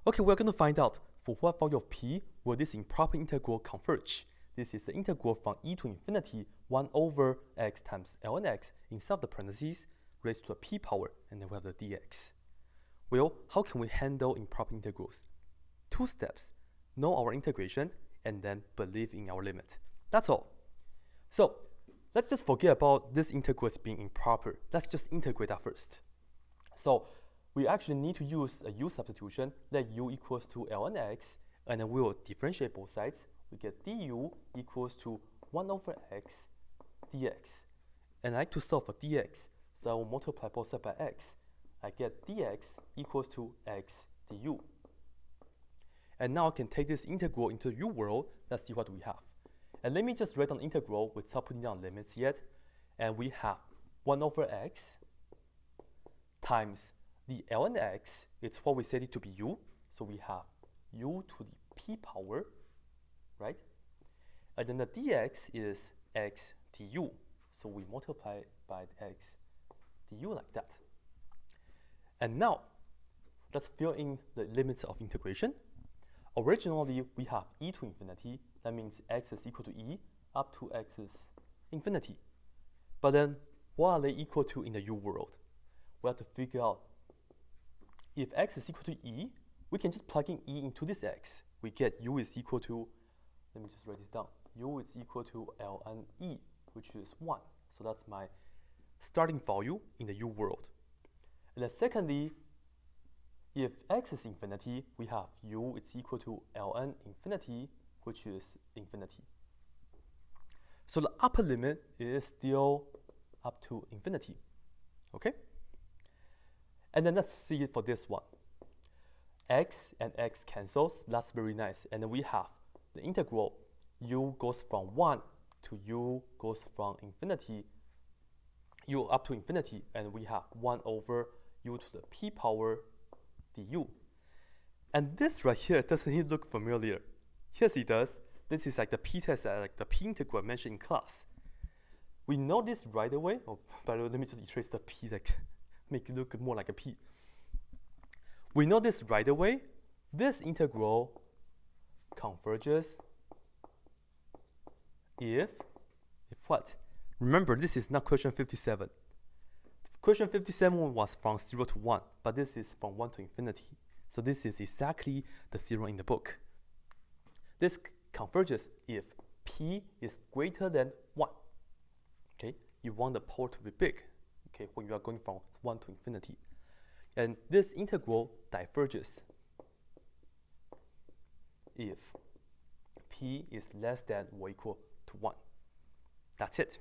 Okay, we're going to find out for what value of p will this improper integral converge. This is the integral from e to infinity 1 over x times ln x inside the parentheses raised to the p power, and then we have the dx. Well, how can we handle improper integrals? 2 steps: know our integration and then believe in our limit. That's all. So let's just forget about this integral as being improper. Let's just integrate that first. So we actually need to use a u substitution. Let u equals to ln x, and then we will differentiate both sides. We get du equals to 1 over x dx. And I like to solve for dx, so I will multiply both sides by x. I get dx equals to x du. And now I can take this integral into u world. Let's see what we have. And let me just write down the integral without putting down limits yet. And we have 1 over x times the ln x. It's what we set it to be u. So we have u to the p power, right? And then the dx is x du. So we multiply by x du like that. And now, let's fill in the limits of integration. Originally, we have e to infinity. That means x is equal to e up to x is infinity. But then, what are they equal to in the u world? We have to figure out if x is equal to e, we can just plug in e into this x. We get u is equal to, let me just write this down. U is equal to ln e, which is 1. So that's my starting value in the u world. And then secondly, if x is infinity, we have u is equal to ln infinity, which is infinity. So the upper limit is still up to infinity, okay? And then let's see it for this one. X and x cancels, that's very nice. And then we have the integral, u goes from 1 to u goes from infinity, u up to infinity, and we have 1 over u to the p power du. And this right here, doesn't it look familiar? Yes, it does. This is like the p-test, like the p integral mentioned in class. We know this right away. Oh, by the way, let me just erase the p, like make it look more like a p. We know this right away. This integral converges if what? Remember, this is not question 57. Question 57 was from 0 to 1, but this is from 1 to infinity. So this is exactly the theorem in the book. This converges if p is greater than 1. Okay, you want the power to be big, okay, when you are going from 1 to infinity. And this integral diverges if p is less than or equal to 1. That's it.